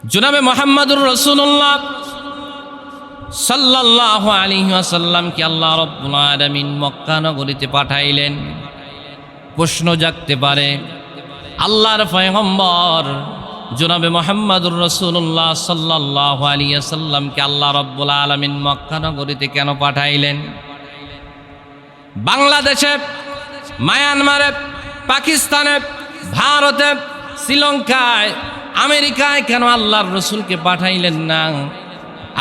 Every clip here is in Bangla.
জনাবে মুহাম্মদুর রাসূলুল্লাহ সাল্লাল্লাহু আলাইহি ওয়াসাল্লামকে আল্লাহ রাব্বুল আলামিন মক্কা নগরীতে পাঠাইলেন। প্রশ্ন জাগতে পারে, আল্লাহর পয়গম্বর জনাবে মুহাম্মদুর রাসূলুল্লাহ সাল্লাল্লাহু আলাইহি ওয়াসাল্লামকে আল্লাহ রাব্বুল আলামিন মক্কা নগরীতে কেন পাঠাইলেন? বাংলাদেশে, মায়ানমারে, পাকিস্তানে, ভারতে, শ্রীলঙ্কায়, আমেরিকায় কেন আল্লাহর রসুলকে পাঠাইলেন না?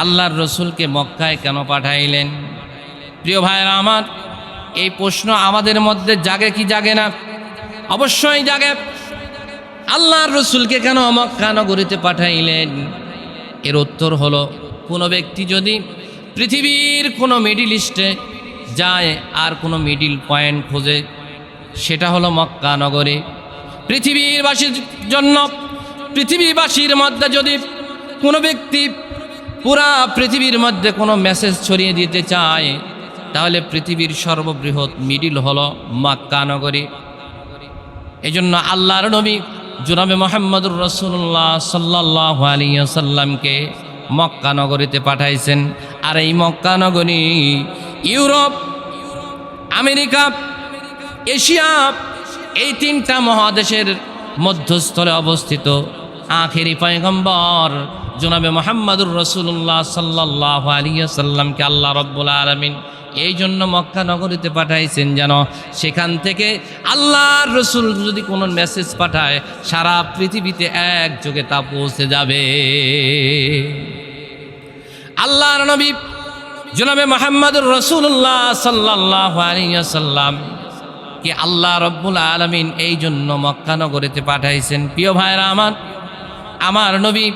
আল্লাহর রসুলকে মক্কায় কেন পাঠাইলেন? প্রিয় ভাইয়েরা আমার, এই প্রশ্ন আমাদের মধ্যে জাগে কি জাগে না? অবশ্যই জাগে। আল্লাহর রসুলকে কেন মক্কা নগরীতে পাঠাইলেন? এর উত্তর হলো, কোনো ব্যক্তি যদি পৃথিবীর কোনো মিডিল ইস্টে যায় আর কোনো মিডিল পয়েন্ট খোঁজে, সেটা হলো মক্কা নগরী। পৃথিবীবাসীর জন্য, পৃথিবীবাসীর মধ্যে যদি কোনো ব্যক্তি পুরা পৃথিবীর মধ্যে কোনো মেসেজ ছড়িয়ে দিতে চায়, তাহলে পৃথিবীর সর্ববৃহৎ মিডিল হলো মক্কা নগরী। এজন্য আল্লাহর নবী জনাবে মুহাম্মদুর রাসূলুল্লাহ সাল্লাল্লাহু আলাইহি ওয়াসাল্লামকে মক্কা নগরীতে পাঠাইছেন। আর এই মক্কা নগরী ইউরোপ, আমেরিকা, এশিয়া, এই তিনটা মহাদেশের মধ্যস্থলে অবস্থিত। আখেরি পয়গম্বর জনাবে মুহাম্মদুর রাসূলুল্লাহ সাল্লাল্লাহু আলাইহি ওয়াসাল্লামকে আল্লাহ রাব্বুল আলামিন এই জন্য মক্কা নগরীতে পাঠাইছেন, যেন সেখান থেকে আল্লাহর রসুল যদি কোনো মেসেজ পাঠায়, সারা পৃথিবীতে একযোগে তা পৌঁছে যাবে। আল্লাহর নবী জনাবে মুহাম্মদুর রাসূলুল্লাহ সাল্লাল্লাহু আলাইহি ওয়াসাল্লাম কে আল্লাহ রাব্বুল আলামিন এই জন্য মক্কা নগরীতে পাঠাইছেন। প্রিয় ভাইরা আমার, আমার নবী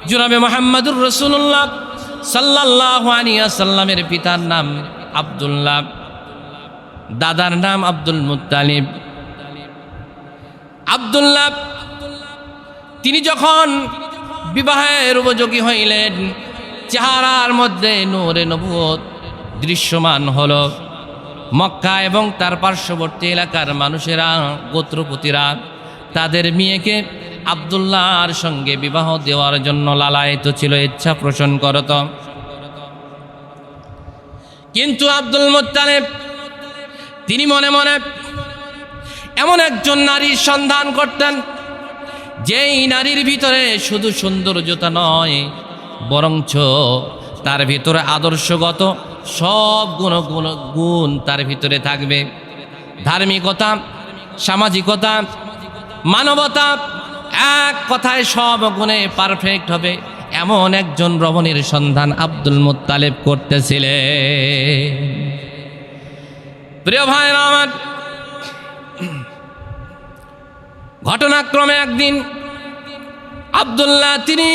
জনাবে মুহাম্মদুর রাসূলুল্লাহ সাল্লাল্লাহু আলাইহি ওয়াসাল্লামের পিতার নাম আব্দুল্লাহ, দাদার নাম আব্দুল মুত্তালিব। আব্দুল্লাহ তিনি যখন বিবাহের উপযোগী হইলেন, চেহারার মধ্যে নূরে নবুয়ত দৃশ্যমান হলো। মক্কা এবং তার পার্শ্ববর্তী এলাকার মানুষেরা, গোত্রপতিরা তাদের মেয়েকে আব্দুল্লাহর সঙ্গে বিবাহ দেওয়ার জন্য লালায়িত ছিল, ইচ্ছা পোষণ করত। কিন্তু আব্দুল মুত্তালিব তিনি মনে মনে এমন একজন নারীর সন্ধান করতেন, যেই নারীর ভিতরে শুধু সৌন্দর্যতা নয়, বরঞ্চ তার ভিতরে আদর্শগত সব গুণ তার ভিতরে থাকবে। ধার্মিকতা, সামাজিকতা, মানবতা, এক কথায় সব গুণে পারফেক্ট হবে, এমন একজন রমণীর সন্ধান আব্দুল মুত্তালিব করতেছিলেন। প্রিয় ভাইরা আমার, ঘটনাক্রমে একদিন আব্দুল্লাহ তিনি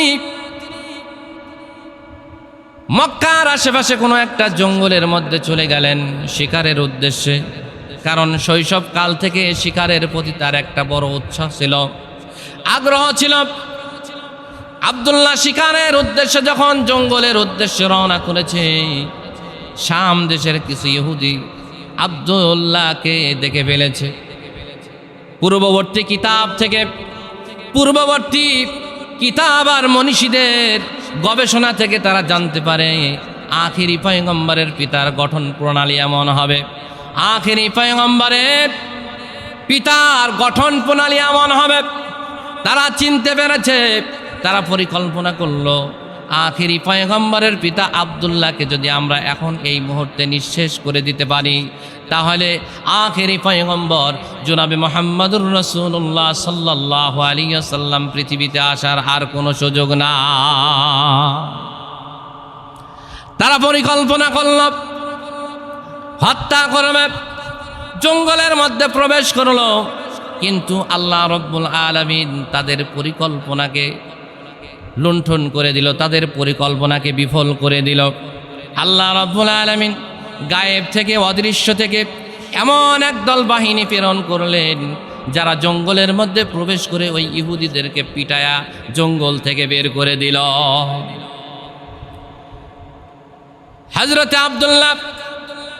মক্কার আশেপাশে কোনো একটা জঙ্গলের মধ্যে চলে গেলেন শিকারের উদ্দেশ্যে। কারণ শৈশব কাল থেকে শিকারের প্রতি তার একটা বড় উৎসাহ ছিল, আগ্রহ ছিল। আব্দুল্লাহ শিকারের উদ্দেশ্যে যখন জঙ্গলের উদ্দেশ্যে রওনা করেছে, শাম দেশের কিছু ইহুদি আব্দুল্লাহকে দেখে ফেলেছে। পূর্ববর্তী কিতাব থেকে, পূর্ববর্তী কিতাব আর মনীষীদের গবেষণা থেকে তারা জানতে পারে আখেরি পয়গম্বরের পিতার গঠন প্রণালী এমন হবে। আখেরি পয়গম্বরের পিতার গঠন প্রণালী এমন হবে। তারা চিনতে পেরেছে, তারা পরিকল্পনা করলো, আখেরি পয়গম্বরের পিতা আব্দুল্লাহকে যদি আমরা এখন এই মুহূর্তে নিঃশেষ করে দিতে পারি, তাহলে আখেরি পয়গম্বর জনাবে মুহাম্মদুর রাসূলুল্লাহ সাল্লাল্লাহু আলাইহি ওয়াসাল্লাম পৃথিবীতে আসার আর কোনো সুযোগ না। তারা পরিকল্পনা করল, হত্যা করবে, জঙ্গলের মধ্যে প্রবেশ করলো। কিন্তু আল্লাহ রাব্বুল আলামিন তাদের পরিকল্পনাকে লুণ্ঠন করে দিল, তাদের পরিকল্পনাকে বিফল করে দিল। আল্লাহ রাব্বুল আলামিন গায়েব থেকে, অদৃশ্য থেকে এমন একদল বাহিনী প্রেরণ করলেন, যারা জঙ্গলের মধ্যে প্রবেশ করে ওই ইহুদিদেরকে পিটায়া জঙ্গল থেকে বের করে দিল। হযরতে আব্দুল্লাহ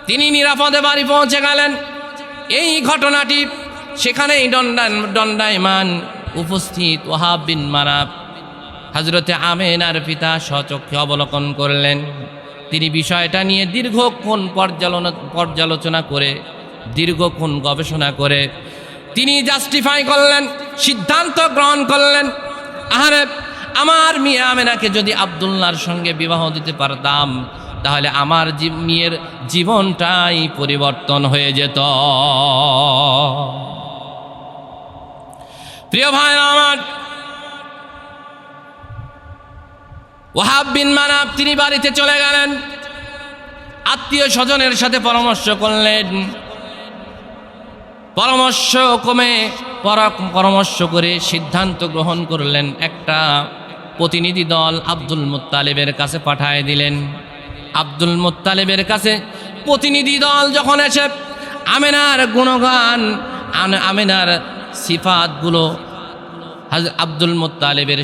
তিনি নিরাপদে বাড়ি পৌঁছে গেলেন। এই ঘটনাটি সেখানেই দণ্ডায়মান উপস্থিত ওয়াহাব বিন মানাব হযরতে আমেনার পিতা স্বচক্ষে অবলোকন করলেন। তিনি বিষয়টা নিয়ে দীর্ঘক্ষণ পর্যালোচনা করে, দীর্ঘক্ষণ গবেষণা করে তিনি জাস্টিফাই করলেন, সিদ্ধান্ত গ্রহণ করলেন, আরে আমার মেয়ে আমেনাকে যদি আব্দুল্লাহর সঙ্গে বিবাহ দিতে পারতাম তাহলে আমার মেয়ের জীবনটাই পরিবর্তন হয়ে যেত। প্রিয় ভাই আমার, ওয়াহাব বিন মানাব তিনি বাড়িতে চলে গেলেন, আত্মীয় স্বজনের সাথে পরামর্শ করলেন। পরামর্শ করে সিদ্ধান্ত গ্রহণ করলেন, একটা প্রতিনিধি দল আব্দুল মুত্তালিবের কাছে পাঠায় দিলেন। আব্দুল মুত্তালিবের কাছে প্রতিনিধি দল যখন এসে আমেনার গুণগান, আমেনার সিফাতগুলো আব্দুল মুত্তালিবের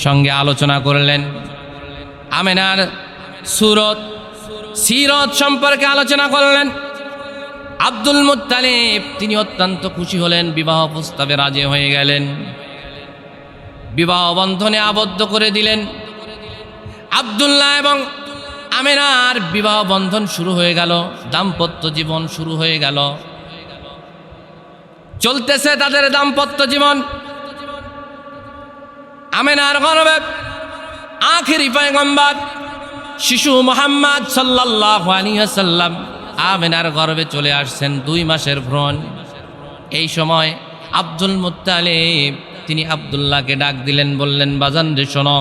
সঙ্গে আলোচনা করলেন, আমেনার সিরত সম্পর্কে আলোচনা করলেন। আব্দুল মুত্তালিব তিনি অত্যন্ত খুশি হলেন, বিবাহ প্রস্তাবে রাজি হয়ে গেলেন, বিবাহ বন্ধনে আবদ্ধ করে দিলেন। আব্দুল্লাহ এবং আমেনার বিবাহ বন্ধন শুরু হয়ে গেল, দাম্পত্য জীবন শুরু হয়ে গেল, চলতেছে তাদের দাম্পত্য জীবন। আমেনার গর্ভে আখিরি পয়গম্বর শিশু মুহাম্মদ সাল্লাল্লাহু আলাইহি ওয়াসাল্লাম আমেনার গর্ভে চলে আসছেন, 2 মাসের ভ্রূণ। এই সময় আব্দুল মুত্তালিব তিনি আব্দুল্লাহকে ডাক দিলেন, বললেন, বাজান রে শোনো,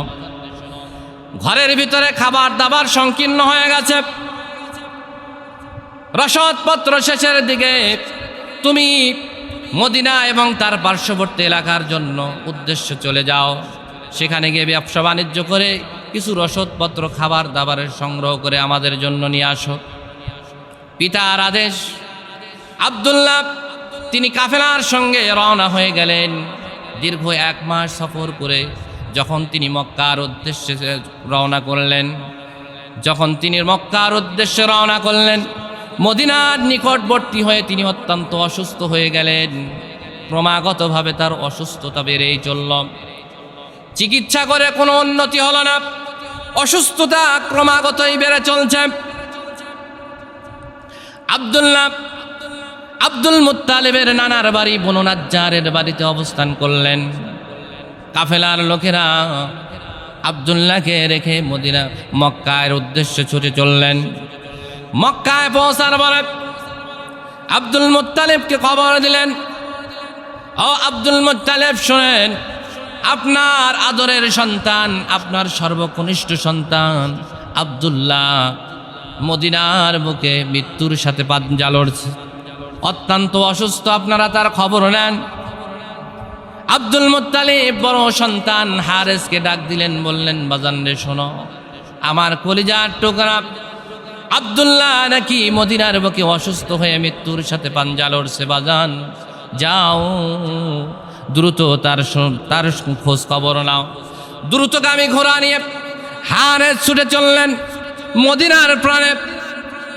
ঘরের ভিতরে খাবার দাবার সংকীর্ণ হয়ে গেছে, রসদপত্র শেষের দিকে, তুমি মদিনা এবং তার পার্শ্ববর্তী এলাকার জন্য উদ্দেশ্য চলে যাও, সেখানে গিয়ে ব্যবসা বাণিজ্য করে কিছু রসদপত্র খাবার দাবারের সংগ্রহ করে আমাদের জন্য নিয়ে আসো। পিতার আদেশ, আব্দুল্লাহ তিনি কাফেলার সঙ্গে রওনা হয়ে গেলেন। দীর্ঘ 1 মাস সফর করে যখন তিনি মক্কার উদ্দেশ্যে রওনা করলেন, মদিনার নিকটবর্তী হয়ে তিনি অত্যন্ত অসুস্থ হয়ে গেলেন। ক্রমাগতভাবে তার অসুস্থতা বেড়েই চলল, চিকিৎসা করে কোনো উন্নতি হলো না, অসুস্থতা ক্রমাগতই বেড়ে চলছে। আব্দুল মুত্তালিবের নানার বাড়ি বনু নাজ্জারের বাড়িতে অবস্থান করলেন। কাফেলার লোকেরা আব্দুল্লাহকে রেখে মক্কার উদ্দেশ্যে ছুটে চললেন। মক্কায় পৌঁছার পরে আব্দুল মুত্তালিবকে খবর দিলেন, ও আব্দুল মুত্তালিব শোনেন, আপনার আদরের সন্তান, আপনার সর্বকনিষ্ঠ সন্তান আব্দুল্লাহ মদিনার বুকে মৃত্যুর সাথে পাঞ্জা লড়ছে, অত্যন্ত অসুস্থ, আপনারা তার খবর নেন। আব্দুল মুত্তালিব বড় সন্তান হারেসকে ডাক দিলেন, বললেন, বাজান রে শোনো, আমার কলিজার টুকরা আব্দুল্লাহ নাকি মদিনার বুকে অসুস্থ হয়ে মৃত্যুর সাথে পাঞ্জা লড়ছে, বাজান যাও দ্রুত তার খোঁজ খবর নাও। দ্রুতগামী ঘোড়া নিয়ে হারেস ছুটে চললেন মদিনার প্রাণে।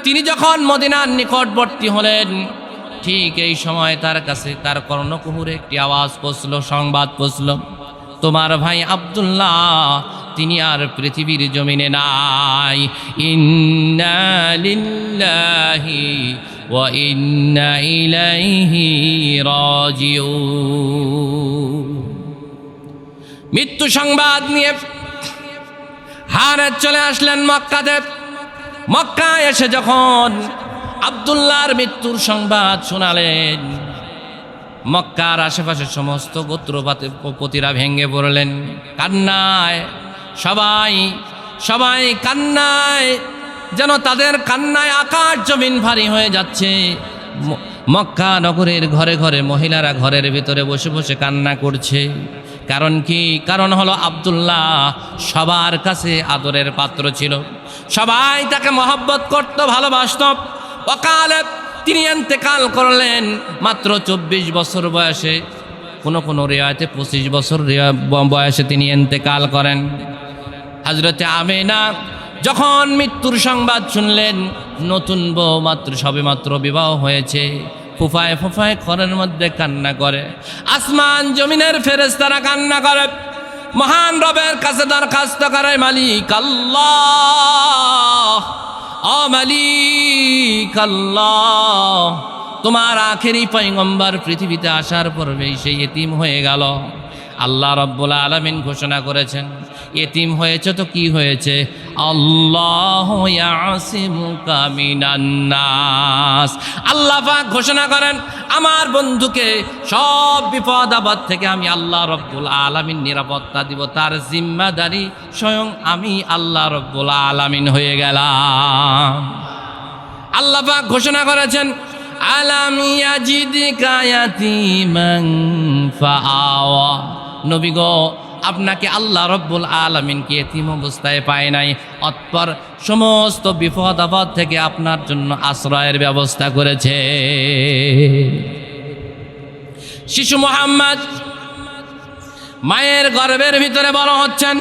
তিনি যখন মদিনার নিকটবর্তী হলেন, ঠিক এই সময় তার কাছে তার কর্ণকুহুরে একটি আওয়াজ পৌঁছল, সংবাদ পৌঁছল, তোমার ভাই আব্দুল্লাহ তিনি আর পৃথিবীর জমিনে নাই। ইন্না লিল্লাহি ওয়া ইন্না ইলাইহি রাজিউন। মৃত্যু সংবাদ নিয়ে হারেস চলে আসলেন মক্কাতে। মক্কায় এসে যখন আব্দুল্লাহর মৃত্যুর সংবাদ শোনালেন, মক্কার আশেপাশের সমস্ত গোত্রপতিরা ভেঙে পড়লেন কান্নায়। সবাই কান্নায়, যেন তাদের কান্নায় আকাশ জমিন ভারী হয়ে যাচ্ছে। মক্কা নগরের ঘরে ঘরে মহিলারা ঘরের ভিতরে বসে বসে কান্না করছে। কারণ কি? কারণ হলো আব্দুল্লাহ সবার কাছে আদরের পাত্র ছিল, সবাই তাকে মহব্বত করত, ভালোবাসত। অকালে তিনি ইন্তেকাল করলেন মাত্র 24 বছর বয়সে, কোনো রিওয়ায়েতে 25 বছর বয়সে তিনি ইন্তেকাল করেন। হযরতে আমেনা যখন মৃত্যুর সংবাদ শুনলেন, নতুন বউ সবেমাত্র বিবাহ হয়েছে, ফুফায় ফুফায় ঘরের মধ্যে কান্না করে, আসমান জমিনের ফেরেশতারা কান্না করে। মহান রবের কাছে দরখাস্ত করে, মালিক আল্লাহ, ও মালিক আল্লাহ, তোমার আখেরি পয়গম্বর পৃথিবীতে আসার পূর্বেই সেই এতিম হয়ে গেল। আল্লাহ রাব্বুল আলামিন ঘোষণা করেছেন, এতিম হয়েছে তো কি হয়েছে, আল্লাহু ইয়াসিমুকা মিনান নাস। আল্লাহ পাক ঘোষণা করেন, আমার বন্ধুকে সব বিপদ আপদ থেকে আমি আল্লাহ রাব্বুল আলামিন নিরাপত্তা দিব, তার জিম্মাদারি স্বয়ং আমি আল্লাহ রাব্বুল আলামিন হয়ে গেলাম। আল্লাহ পাক ঘোষণা করেছেন, আলাম ইয়াজিদিকা ইয়াতীমান ফাআওয়া। নবী গো, আপনাকে আল্লাহ রাব্বুল আলামিন কি এতিম অবস্থায় পায় নাই, অতঃপর সমস্ত বিপদ আপদ থেকে আপনার জন্য আশ্রয়ের ব্যবস্থা করেছে। শিশু মুহাম্মদ মায়ের গর্ভের ভিতরে বড় হচ্ছেন।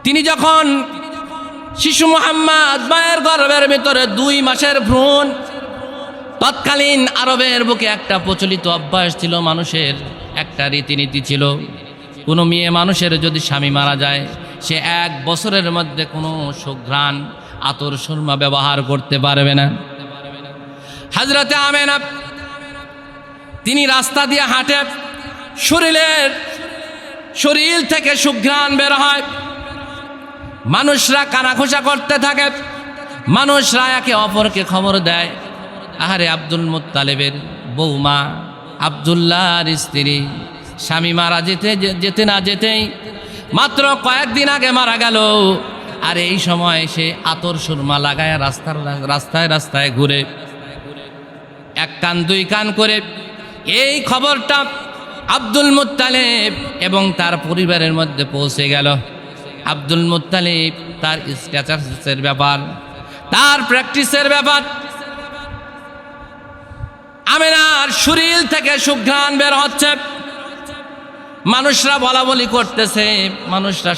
তিনি যখন শিশু মুহাম্মদ মায়ের গর্ভের ভিতরে 2 মাসের ভ্রূণ, তৎকালীন আরবের বুকে একটা প্রচলিত অভ্যাস ছিল, মানুষের একটা রীতিনীতি ছিল, কোনো মেয়ে মানুষের যদি স্বামী মারা যায় সে 1 বছরের মধ্যে কোনো সুঘ্রাণ আতর সুরমা ব্যবহার করতে পারবে না। হযরতে আমেনা তিনি রাস্তা দিয়ে হাঁটে, শরীর থেকে সুঘ্রাণ বের হয়, মানুষরা কানাঘোষা করতে থাকে, মানুষরা একে অপরকে খবর দেয়, আহারে আব্দুল মুত্তালিবের বৌমা, আব্দুল্লাহর স্ত্রী স্বামী মারা যেতে না যেতেই মাত্র কয়েকদিন আগে মারা গেল, আর এই সময় সে আতর সুরমা লাগায় রাস্তায় রাস্তায় ঘুরে 1 কান 2 কান করে এই খবরটা আব্দুল মুত্তালিব এবং তার পরিবারের মধ্যে পৌঁছে গেল। আব্দুল মুত্তালিব তার স্ট্যাটাসের ব্যাপার, তার প্র্যাকটিসের ব্যাপার, আমেনার শরীর থেকে সুঘ্রাণ বের হচ্ছে, মানুষরা বলা বলি করতেছে, মানুষরা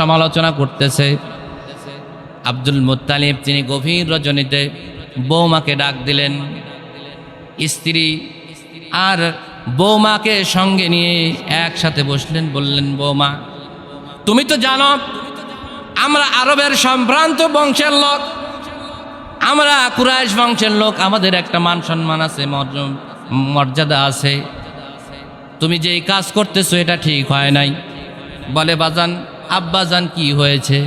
সমালোচনা করতেছে। আব্দুল মুত্তালিব তিনি গভীর রজনীতে বৌমাকে ডাক দিলেন, স্ত্রী আর বৌমাকে সঙ্গে নিয়ে একসাথে বসলেন, বললেন, বৌমা তুমি তো জানো আমরা আরবের সম্ভ্রান্ত বংশের লোক, আমরা কুরাইশ বংশের লোক, আমাদের একটা মান সম্মান আছে, মর্যাদা আছে, তুমি যেই কাজ করতেছো এটা ঠিক হয় নাই। বলে, বাজান আব্বাজান কি হয়েছে?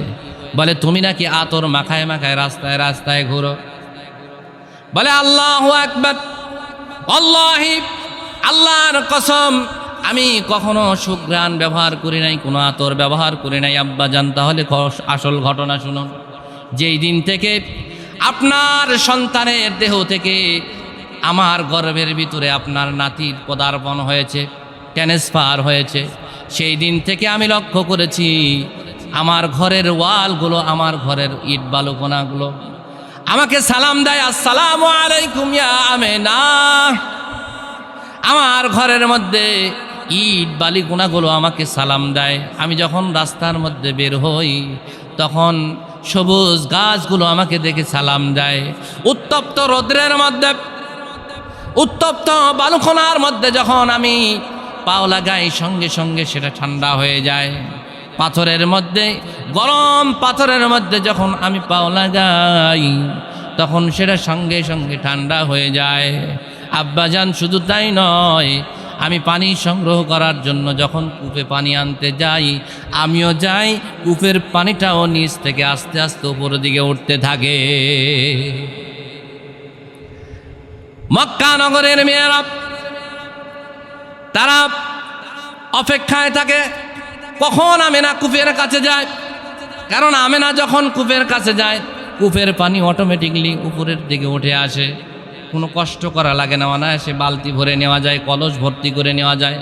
বলে, তুমি নাকি আতর মাখায় মাখায় রাস্তায় রাস্তায় ঘুরো। বলে, আল্লাহু আকবার, আল্লাহি আল্লাহর কসম আমি কখনো সুঘ্রাণ ব্যবহার করি নাই, কোনো আতর ব্যবহার করি নাই আব্বাজান। তাহলে আসল ঘটনা শুনুন, যেই দিন থেকে আপনার সন্তানের দেহ থেকে আমার গর্ভের ভিতরে আপনার নাতির পদার্পণ হয়েছে, ট্রান্সফার হয়েছে, সেই দিন থেকে আমি লক্ষ্য করেছি আমার ঘরের ওয়ালগুলো, আমার ঘরের ইট বালুকোনাগুলো আমাকে সালাম দেয়, আসসালামু আলাইকুম ইয়া আমেনা। আমার ঘরের মধ্যে ইট বালিকোনাগুলো আমাকে সালাম দেয়। আমি যখন রাস্তার মধ্যে বের হই তখন সবুজ গাছগুলো আমাকে দেখে সালাম দেয়। উত্তপ্ত রৌদ্রের মধ্যে, উত্তপ্ত বালুকোনার মধ্যে যখন আমি পাও লাগাই সঙ্গে সঙ্গে সেটা ঠান্ডা হয়ে যায়। পাথরের মধ্যে, গরম পাথরের মধ্যে যখন আমি পাও লাগাই তখন সেটা সঙ্গে সঙ্গে ঠান্ডা হয়ে যায়। আব্বাজান শুধু তাই নয়, আমি পানি সংগ্রহ করার জন্য যখন কূপে পানি আনতে যাই, আমিও যাই, কূপের পানিটাও নিচ থেকে আস্তে আস্তে উপরের দিকে উঠতে থাকে। মক্কা নগরের মেয়েরা তারা অপেক্ষায় থাকে কখন আমেনা কূপের কাছে যায়, কারণ আমেনা যখন কূপের কাছে যায় কূপের পানি অটোমেটিকলি উপরের দিকে উঠে আসে, কোনো কষ্ট করা লাগে না, অনায়াসে বালতি ভরে নেওয়া যায়, কলস ভর্তি করে নেওয়া যায়,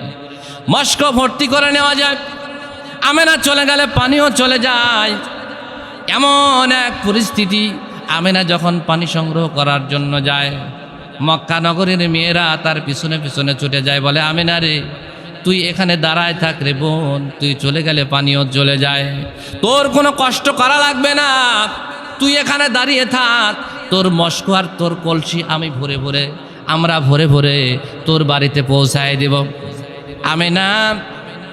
মস্ক ভর্তি করে নেওয়া যায়। আমেনা চলে গেলে পানিও চলে যায়। এমন এক পরিস্থিতি, আমেনা যখন পানি সংগ্রহ করার জন্য যায়, মক্কা নগরীর মেয়েরা তার পিছনে পিছনে ছুটে যায়, বলে, আমেনা রে তুই এখানে দাঁড়ায় থাক রে বোন, তুই চলে গেলে পানিও চলে যায়, তোর কোনো কষ্ট করা লাগবে না, তুই এখানে দাঁড়িয়ে থাক, তোর মস্ক আর তোর কলসি আমি আমরা ভরে ভরে তোর বাড়িতে পৌঁছায় দেব। আমেনা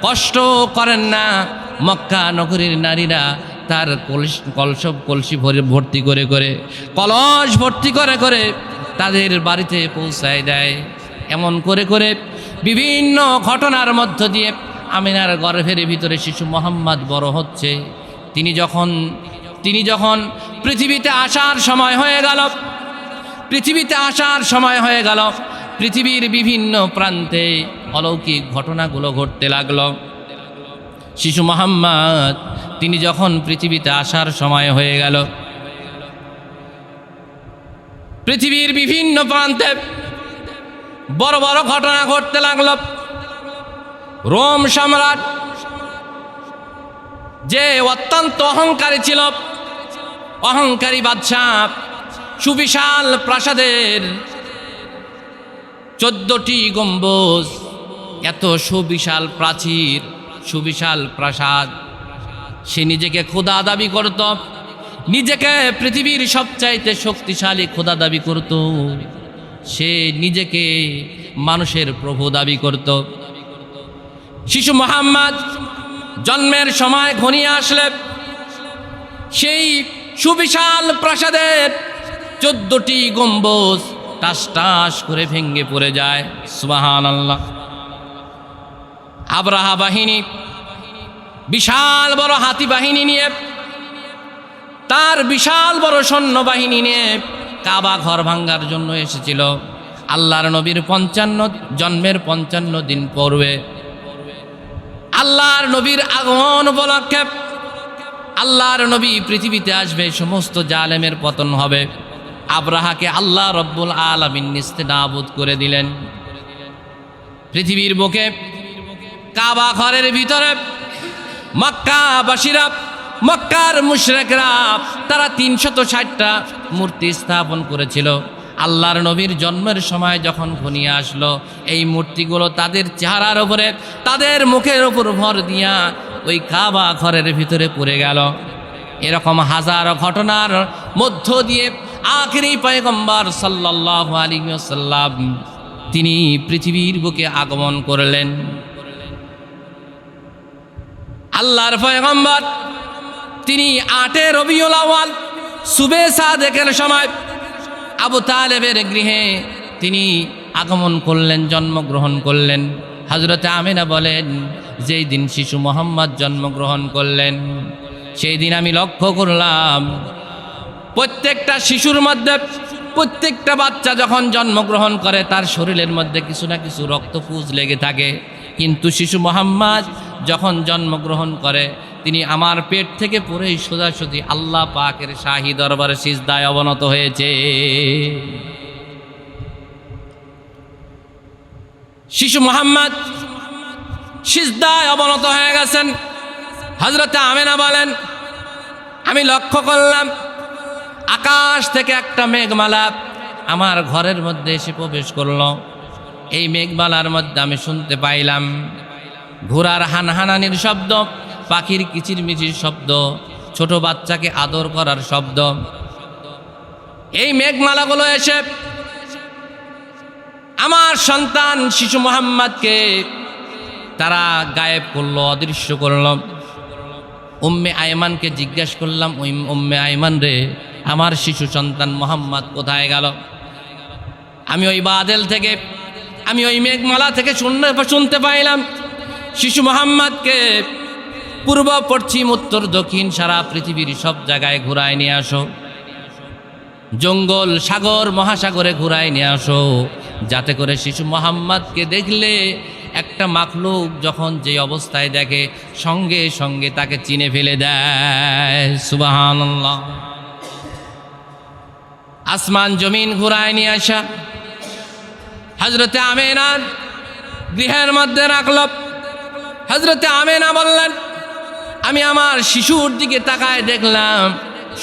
কষ্ট করেন না। মক্কা নগরীর নারীরা তার কলসি ভর্তি করে করে, কলস ভর্তি করে করে তাদের বাড়িতে পৌঁছায় দেয়। এমন করে করে বিভিন্ন ঘটনার মধ্য দিয়ে আমিনার গর্ভের ভিতরে শিশু মোহাম্মদ বড় হচ্ছে। তিনি যখন পৃথিবীতে আসার সময় হয়ে গেল, পৃথিবীর বিভিন্ন প্রান্তে অলৌকিক ঘটনাগুলো ঘটতে লাগলো। শিশু মোহাম্মদ তিনি যখন পৃথিবীতে আসার সময় হয়ে গেল, পৃথিবীর বিভিন্ন প্রান্তে বড় বড় ঘটনা ঘটতে লাগলো। রোম সম্রাট, যে অত্যন্ত অহংকারী ছিল, অহংকারী বাদশাহ, সুবিশাল প্রাসাদের 14টি গম্বুজ, এত সুবিশাল প্রাচীর, সুবিশাল প্রাসাদ। সে নিজেকে খোদা দাবি করত, নিজেকে পৃথিবীর সবচাইতে শক্তিশালী খোদা দাবি করত। সে নিজেকে মানুষের প্রভু দাবি করত। শিশু মোহাম্মদ জন্মের সময় ঘনিয়ে আসলে সেই সুবিশাল প্রাসাদের 14টি গম্বুজ টাস টাস করে ভেঙে পড়ে যায়। সুবহানাল্লাহ। আব্রাহা বাহিনী, বিশাল বড় হাতি বাহিনী নিয়ে, তার বিশাল বড় সৈন্যবাহিনী নিয়ে কাবা ঘর ভাঙ্গার জন্য এসেছিল। আল্লাহর নবীর জন্মের 55 দিন পূর্বে আল্লাহর নবীর আগমন উপলক্ষে আল্লাহর নবী পৃথিবীতে আসবে, সমস্ত জালেমের পতন হবে। আব্রাহাকে আল্লাহ রব্বুল আলামিন নিস্তেনাবুদ করে দিলেন। পৃথিবীর বুকে কাবা ঘরের ভিতরে মক্কাবাসীরা, মক্কার মুশরিকরা, তারা 360টা মূর্তি স্থাপন করেছিল। আল্লাহর নবীর জন্মের সময় যখন ঘনিয়ে আসলো, এই মূর্তিগুলো তাদের চেহারার উপরে, তাদের মুখের উপর ভর দিয়া ওই কাবা ঘরের ভিতরে পড়ে গেল। এরকম হাজারো ঘটনার মধ্য দিয়ে আখিরি পয়গম্বর সাল্লাল্লাহু আলাইহি ওয়াসাল্লাম তিনি পৃথিবীর বুকে আগমন করলেন। আল্লাহর পয়গম্বর তিনি 8 রবিউল আউয়াল সুবে সাদেকের সময় আবু তালেবের গৃহে তিনি আগমন করলেন, জন্মগ্রহণ করলেন। হযরতে আমিনা বলেন, যেই দিন শিশু মোহাম্মদ জন্মগ্রহণ করলেন, সেই দিন আমি লক্ষ্য করলাম প্রত্যেকটা শিশুর মধ্যে, প্রত্যেকটা বাচ্চা যখন জন্মগ্রহণ করে তার শরীরের মধ্যে কিছু না কিছু রক্তপুঁজ লেগে থাকে। কিন্তু শিশু মোহাম্মদ যখন জন্মগ্রহণ করে, তিনি আমার পেট থেকে পড়েই সোজাসুজি আল্লাহ পাকের শাহী দরবারে সিজদায় অবনত হয়েছে। শিশু মোহাম্মদ সিজদায় অবনত হয়ে গেছেন। হযরতে আমিনা বলেন, আমি লক্ষ্য করলাম আকাশ থেকে একটা মেঘমালা আমার ঘরের মধ্যে এসে প্রবেশ করল। এই মেঘমালার মধ্যে আমি শুনতে পাইলাম ঘোড়ার হানহানানির শব্দ, পাখির কিচিরমিচির শব্দ, ছোট বাচ্চাকে আদর করার শব্দ। এই মেঘমালাগুলো এসে আমার সন্তান শিশু মোহাম্মদকে তারা গায়েব করলো, অদৃশ্য করলো। উম্মে আয়মানকে জিজ্ঞাসা করলাম, ওই উম্মে আয়মান রে, আমার শিশু সন্তান মোহাম্মদ কোথায় গেল? আমি ওই বাদল থেকে, আমি ওই মেঘমালা থেকে শুনতে পাইলাম শিশু মোহাম্মদকে পূর্ব পশ্চিম উত্তর দক্ষিণ সারা পৃথিবীর সব জায়গায় ঘুরায় নিয়ে আসো, জঙ্গল সাগর মহাসাগরে ঘুরায় নিয়ে আসো, যাতে করে শিশু মোহাম্মদকে দেখলে একটা মাখলুক যখন যে অবস্থায় দেখে সঙ্গে সঙ্গে তাকে চিনে ফেলে দেয়। সুবহানাল্লাহ। আসমান জমিন ঘুরায় নিয়ে আসা হযরতে আমিনার গৃহের মধ্যে রাখল। হযরতে আমিনা বললেন, আমি আমার শিশুর দিকে তাকায় দেখলাম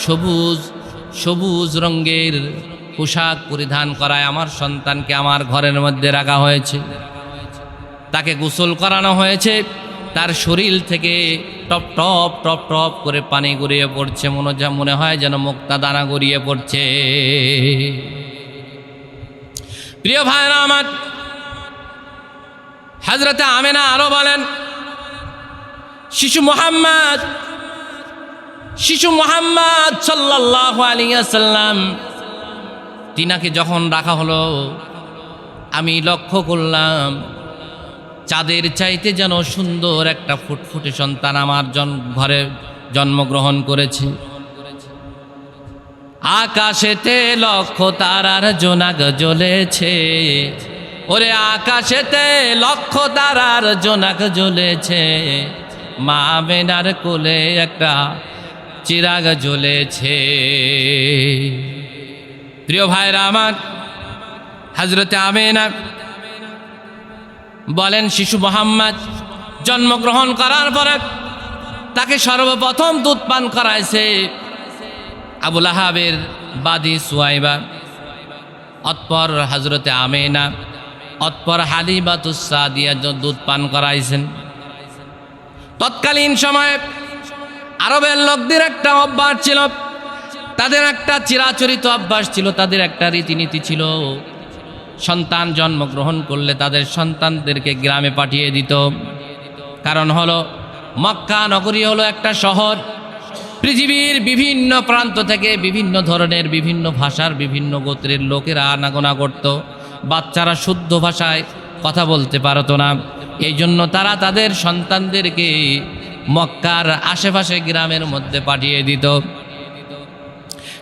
সবুজ সবুজ রঙের পোশাক পরিধান করায় আমার সন্তানকে আমার ঘরের মধ্যে রাখা হয়েছে। তাকে গোসল করানো হয়েছে, তার শরীর থেকে টপ টপ টপ টপ করে পানি গড়িয়ে পড়ছে, মনে হয় যেন মুক্তা দানা গড়িয়ে পড়ছে। প্রিয় ভাইরা আমার, হযরতে আমিনা আরো বলেন, শিশু মুহাম্মদ সাল্লাল্লাহু আলাইহি ওয়াসাল্লাম তিনাকে যখন রাখা হলো, আমি লক্ষ্য করলাম চাঁদের চাইতে যেন সুন্দর একটা ফুটফুটে সন্তান আমার ঘরে জন্মগ্রহণ করেছে। আকাশেতে লক্ষ তারার জোনাক জ্বলেছে, ওরে আকাশেতে লক্ষ তারার জোনাক জ্বলেছে, মা আমেনার কোলে একটা চিরাগ জ্বলেছে। প্রিয় ভাইরা আমার, হযরতে আমেনা বলেন শিশু মুহাম্মদ জন্মগ্রহণ করার পরে তাকে সর্বপ্রথম দুধ পান করাইছে আবু লাহাবের বাদী সুয়াইবা, অতঃপর হযরতে আমেনা, অতঃপর হালিমাতুস সাদিয়া দুধ পান করাইছেন। তৎকালীন সময়ে আরবের লোকদের একটা অভ্যাস ছিল, তাদের একটা চিরাচরিত অভ্যাস ছিল, তাদের একটা রীতিনীতি ছিল। সন্তান জন্মগ্রহণ করলে তাদের সন্তানদেরকে গ্রামে পাঠিয়ে দিত। কারণ হলো মক্কা নগরী হলো একটা শহর, পৃথিবীর বিভিন্ন প্রান্ত থেকে বিভিন্ন ধরনের বিভিন্ন ভাষার বিভিন্ন গোত্রের লোকেরা আনাগোনা করত। বাচ্চারা শুদ্ধ ভাষায় কথা বলতে পারতো না, এই জন্য তারা তাদের সন্তানদেরকে মক্কার আশেপাশে গ্রামের মধ্যে পাঠিয়ে দিত।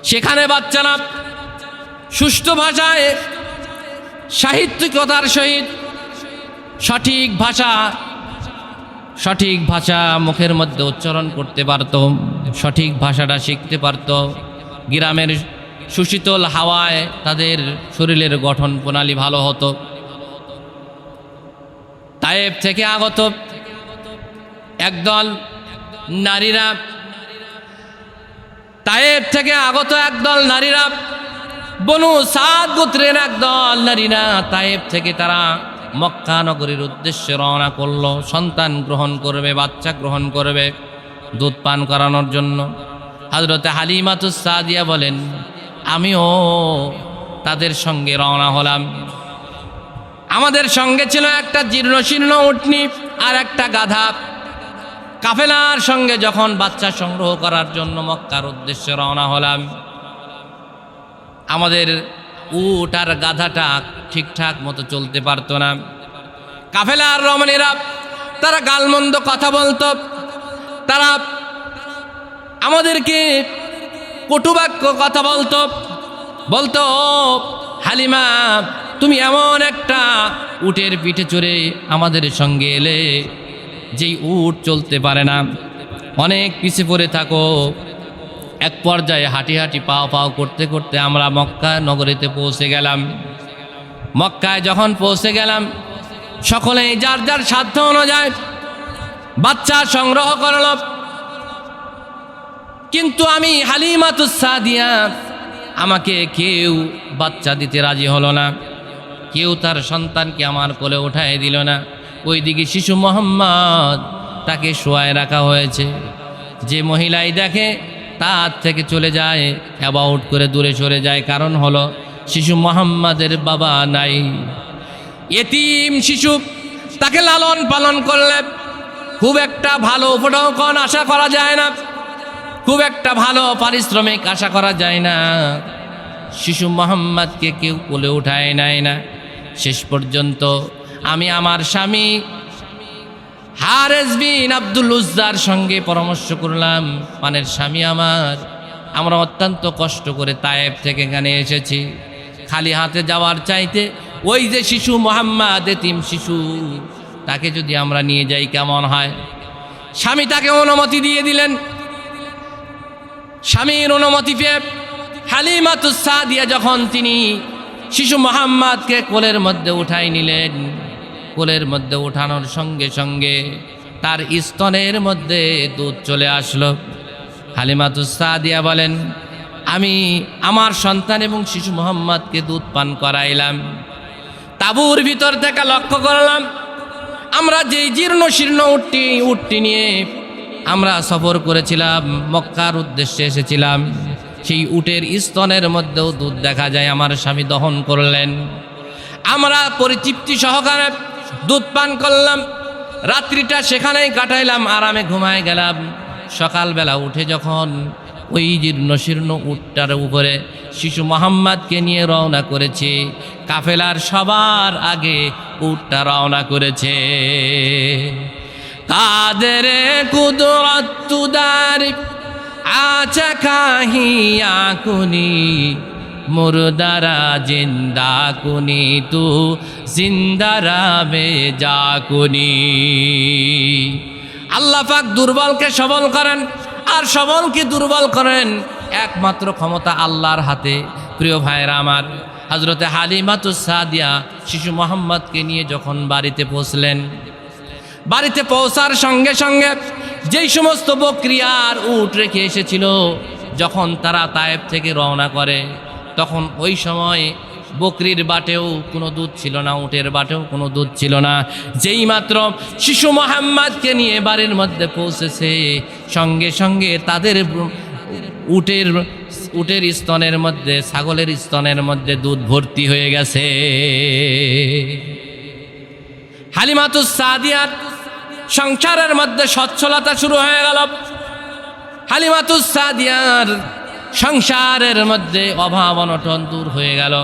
সেখানে বাচ্চারা সুষ্ঠু ভাষায় সাহিত্যিকতার সহিত সঠিক ভাষা মুখের মধ্যে উচ্চারণ করতে পারত, সঠিক ভাষাটা শিখতে পারত। গ্রামের সুশীতল হাওয়ায় তাদের শরীরের গঠন প্রণালী ভালো হতো। তায়েফ থেকে আগত একদল নারীরা বনু সাদ গোত্রের একদল নারীরা তায়েফ থেকে তারা মক্কা নগরীর উদ্দেশ্যে রওনা করলো। সন্তান গ্রহণ করবে, বাচ্চা গ্রহণ করবে, দুধ পান করানোর জন্য। হযরতে হালিমাতুস সাদিয়া বলেন আমিও তাদের সঙ্গে রওনা হলাম। আমাদের সঙ্গে ছিল একটা জীর্ণশীর্ণ উটনি আর একটা গাধা। কাফেলার সঙ্গে যখন বাচ্চা সংগ্রহ করার জন্য মক্কার উদ্দেশ্যে রওনা হলাম, আমাদের উট আর গাধাটা ঠিকঠাক মতো চলতে পারতো না। কাফেলার রমণীরা তারা গালমন্দ কথা বলতো, তারা আমাদেরকে কটুবাক্য কথা বলতো হালিমা তুমি এমন একটা উটের পিঠে চড়ে আমাদের সঙ্গে এলে যেই উট চলতে পারে না, অনেক পিছিয়ে পড়ে থাকো। এক পর্যায়ে হাঁটি হাঁটি পাও করতে করতে আমরা মক্কা নগরীতে পৌঁছে গেলাম। মক্কায় যখন পৌঁছে গেলাম, সকলেই যার যার সাধ্য অনুযায়ী বাচ্চা সংগ্রহ করল, কিন্তু আমি হালিমাতুস সাদিয়া আমাকে কেউ বাচ্চা দিতে রাজি হলো না, কেউ তার সন্তানকে আমার কোলে উঠায় দিল না। ওইদিকে শিশু মুহাম্মদ তাকে শোয়ায় রাখা হয়েছে। যে মহিলাই দেখে তার থেকে চলে যায়, অ্যাবাউট করে দূরে সরে যায়। কারণ হলো শিশু মুহাম্মাদের বাবা নাই, এতিম শিশু। তাকে লালন পালন করলে খুব একটা ভালো উপঢৌকন আশা করা যায় না, খুব একটা ভালো পারিশ্রমিক আশা করা যায় না। শিশু মুহাম্মদকে কেউ কোলে উঠায় নেয় না। শেষ পর্যন্ত আমি আমার স্বামী হারেস বিন আব্দুল উজ্জার সঙ্গে পরামর্শ করলাম, পানের স্বামী আমরা অত্যন্ত কষ্ট করে তায়েফ থেকে এখানে এসেছি, খালি হাতে যাওয়ার চাইতে ওই যে শিশু মুহাম্মদ এতিম শিশু, তাকে যদি আমরা নিয়ে যাই কেমন হয়? স্বামী তাকে অনুমতি দিয়ে দিলেন। স্বামীর অনুমতি পেয়ে হালিমাতুস সাদিয়া যখন তিনি শিশু মুহাম্মদকে কোলের মধ্যে উঠাই নিলেন, কোলের মধ্যে উঠানোর সঙ্গে সঙ্গে তার স্তনের মধ্যে দুধ চলে আসলো। হালিমাতুস সাদিয়া বলেন আমি আমার সন্তান এবং শিশু মুহাম্মদকে দুধ পান করাইলাম। তাঁবুর ভিতর থেকে লক্ষ্য করলাম আমরা যেই জীর্ণ শীর্ণ উটটি নিয়ে আমরা সফর করেছিলাম, মক্কার উদ্দেশ্যে এসেছিলাম, সেই উটের স্তনের মধ্যেও দুধ দেখা যায়। আমার স্বামী দহন করলেন, আমরা পরিতৃপ্তি সহকারে দুধ পান করলাম। রাত্রিটা সেখানেই কাটাইলাম, আরামে ঘুমায় গেলাম। সকালবেলা উঠে যখন ওই জীর্ণ শীর্ণ উটটার উপরে শিশু মোহাম্মদকে নিয়ে রওনা করেছে, কাফেলার সবার আগে উটটা রওনা করেছে। কাদের কুদরত তুদারি আচা কাহিয়া কুনি মুরদারা জিন্দা কুনি তু জিন্দারা বেজা কুনি। আল্লাহ পাক দুর্বলকে সবল করেন আর সবলকে দুর্বল করেন, একমাত্র ক্ষমতা আল্লাহর হাতে। প্রিয় ভাইরা আমার, হযরতে হালিমাতুস সাদিয়া শিশু মোহাম্মদকে নিয়ে যখন বাড়িতে পৌঁছলেন, বাড়িতে পৌঁছার সঙ্গে সঙ্গে যেই সমস্ত বকরি আর উট রেখে এসেছিল, যখন তারা তায়েব থেকে রওনা করে তখন ওই সময় বকরির বাটেও কোনো দুধ ছিল না, উটের বাটেও কোনো দুধ ছিল না। যেই মাত্র শিশু মোহাম্মদকে নিয়ে বাড়ির মধ্যে পৌঁছেছে, সঙ্গে সঙ্গে তাদের উটের স্তনের মধ্যে, ছাগলের স্তনের মধ্যে দুধ ভর্তি হয়ে গেছে। হালিমাতুস সাদিয়ার সংসারের মধ্যে সচ্ছলতা শুরু হয়ে গেল। হালিমাতুস সাদিয়ার সংসারের মধ্যে অভাব অনটন দূর হয়ে গেল।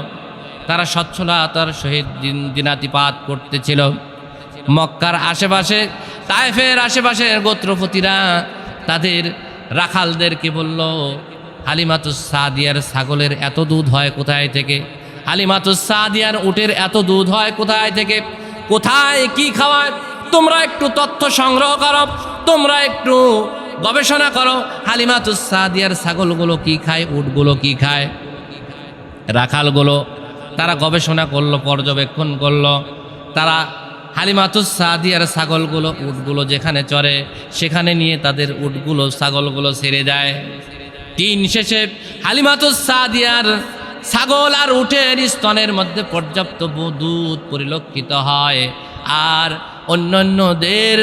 তারা সচ্ছলতার সহিত দিনাতিপাত করতেছিল। মক্কার আশেপাশে, তায়েফের আশেপাশের গোত্রপতিরা তাদের রাখালদেরকে বলল, হালিমাতুস সাদিয়ার ছাগলের এত দুধ হয় কোথায় থেকে? হালিমাতুস সাদিয়ার উটের এত দুধ হয় কোথায় থেকে? কোথায় কি খাওয়ায়? তোমরা একটু তথ্য সংগ্রহ করো, তোমরা একটু গবেষণা করো, হালিমাতুস সাদিয়ার ছাগলগুলো কি খায়, উটগুলো কি খায়। রাখালগুলো তারা গবেষণা করলো, পর্যবেক্ষণ করলো। তারা হালিমাতুস সাদিয়ার ছাগলগুলো, উটগুলো যেখানে চরে সেখানে নিয়ে তাদের উটগুলো, ছাগলগুলো ছেড়ে যায়। দিন শেষে হালিমাতুস সাদিয়ার ছাগল আর উটের স্তনের মধ্যে পর্যাপ্ত দুধ পরিলক্ষিত হয়, আর অন্যান্যদের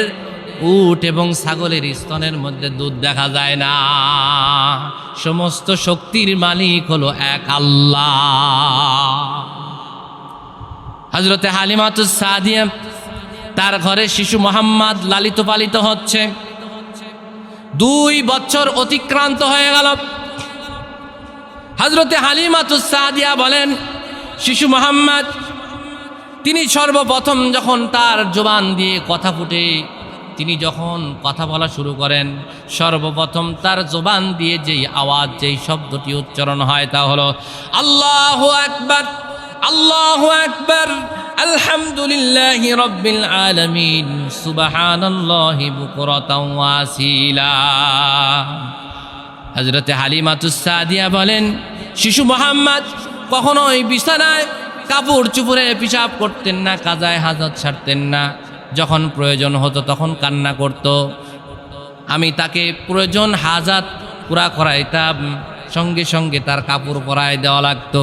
উট এবং ছাগলের স্তনের মধ্যে দুধ দেখা যায় না। সমস্ত শক্তির মালিক হলো এক আল্লাহ। হযরতে হালিমাতুস সাদিয়া, তার ঘরে শিশু মোহাম্মদ লালিত পালিত হচ্ছে। 2 বছর অতিক্রান্ত হয়ে গেল। হযরতে হালিমাতুস সাদিয়া বলেন, শিশু মোহাম্মদ তিনি সর্বপ্রথম যখন তার জবান দিয়ে কথা ফুটে, তিনি যখন কথা বলা শুরু করেন, সর্বপ্রথম তার জবান দিয়ে যেই আওয়াজ, যেই শব্দটি উচ্চারণ হয় তা হলো আল্লাহু আকবার, আল্লাহু আকবার, আলহামদুলিল্লাহি রাব্বিল আলামিন, সুবহানাল্লাহি বুকরাতাও ওয়া আসীলা। হযরতে হালিমাতুস সাদিয়া বলেন, শিশু মোহাম্মদ কখনোই বিছানায় কাপড় চুপড়ে পেশাব করতেন না, কাজায় হাজত ছাড়তেন না। যখন প্রয়োজন হতো তখন কান্না করত। আমি তাকে প্রয়োজন হাজাত পুরা করাইতাম, সঙ্গে সঙ্গে তার কাপড় পরায় দেওয়া লাগতো।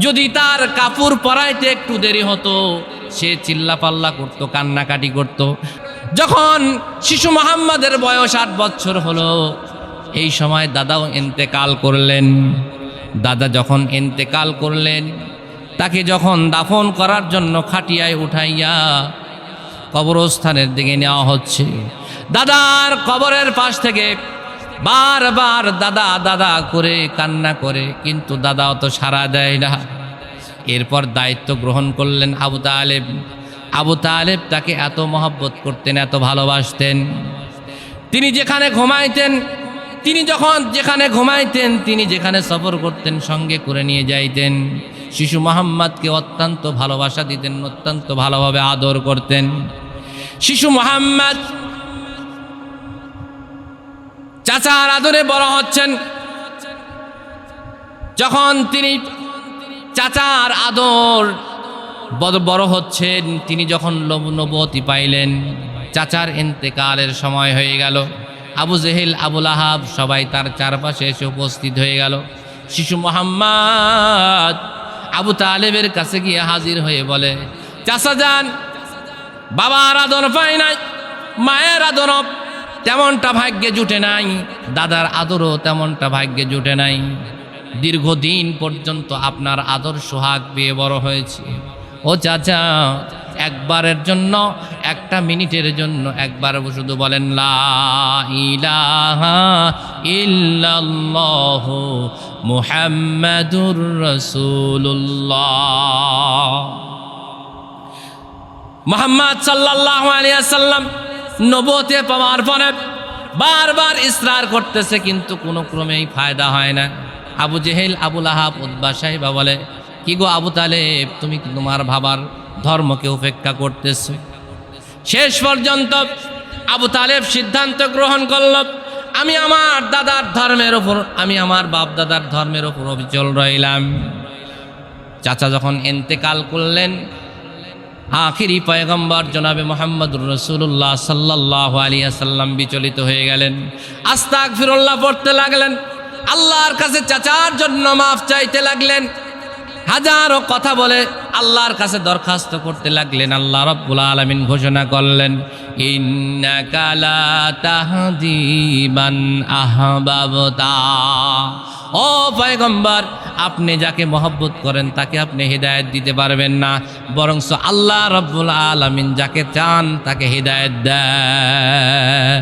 যদি তার কাপড় পরাইতে একটু দেরি হতো, সে চিল্লাপাল্লা করতো, কান্নাকাটি করত। যখন শিশু মোহাম্মদের বয়স 8 বছর হলো, এই সময় দাদাও ইন্তেকাল করলেন। দাদা যখন ইন্তেকাল করলেন, তাকে যখন দাফন করার জন্য খাটিয়ায় উঠাইয়া কবরস্থানের দিকে নেওয়া হচ্ছে, দাদার কবরের পাশ থেকে বারবার দাদা দাদা করে কান্না করে, কিন্তু দাদাও তো সাড়া দেয় না। এরপর দায়িত্ব গ্রহণ করলেন আবু তালেব। আবু তালেব তাকে এত মহব্বত করতেন, এত ভালোবাসতেন। তিনি যেখানে ঘুমাইতেন, তিনি যখন যেখানে ঘুমাইতেন, তিনি যেখানে সফর করতেন, সঙ্গে করে নিয়ে যাইতেন। শিশু মোহাম্মদকে অত্যন্ত ভালোবাসা দিতেন, অত্যন্ত ভালোভাবে আদর করতেন। শিশু মোহাম্মদ চাচার আদরে বড় হচ্ছেন। যখন তিনি চাচার আদর বড় হচ্ছেন, তিনি যখন নবুয়তি পাইলেন, চাচার ইন্তেকালের সময় হয়ে গেল। আবু জেহেল, আবু লাহাব সবাই তার চারপাশে এসে উপস্থিত হয়ে গেল। শিশু মোহাম্মদ আবু তালেবের কাছে গিয়ে হাজির হয়ে বলে, চাচা যান, বাবার আদর পাই নাই, মায়ের আদর তেমনটা ভাগ্যে জুটে নাই, দাদার আদরও তেমনটা ভাগ্যে জুটে নাই। দীর্ঘদিন পর্যন্ত আপনার আদর সোহাগ পেয়ে বড় হয়েছে। ও চাচা, একবারের জন্য একটা মিনিটের জন্য একবার শুধু বলেন লা ইলাহা ইল্লাল্লাহু মুহাম্মাদুর রাসূলুল্লাহ। মুহাম্মদ সাল্লাল্লাহু আলাইহি ওয়াসাল্লাম নবুয়তে পাওয়ার পরে বারবার ইসরার করতেছে, কিন্তু কোনো ক্রমেই ফায়দা হয় না। আবু জেহেল, আবু লাহাব, উতবা সাইবা বলে, কি গো আবু তালেব, তুমি কি তোমার বাবার ধর্মকে উপেক্ষা করতেছো? শেষ পর্যন্ত আবু তালেব সিদ্ধান্ত গ্রহণ করল, আমি আমার দাদার ধর্মের ওপর, আমি আমার বাপ দাদার ধর্মের ওপর অবিচল রইলাম। চাচা যখন ইন্তেকাল করলেন, আখিরি পয়গম্বর জনাবে মুহাম্মদুর রাসূলুল্লাহ সাল্লাল্লাহু আলাইহি ওয়াসাল্লাম বিচলিত হয়ে গেলেন, আস্তাগফিরুল্লাহ পড়তে লাগলেন, আল্লাহর কাছে চাচার জন্য মাফ চাইতে লাগলেন, হাজারো কথা বলে আল্লাহর কাছে দরখাস্ত করতে লাগলেন। আল্লাহ রাব্বুল আলামিন ঘোষণা করলেন, ইন্নাকা লা তাহদি মান আহবাবতা, ও পয়গম্বর, আপনি যাকে মহব্বত করেন তাকে আপনি হিদায়াত দিতে পারবেন না, বরঞ্চ আল্লাহ রাব্বুল আলামিন যাকে চান তাকে হিদায়াত দেয়।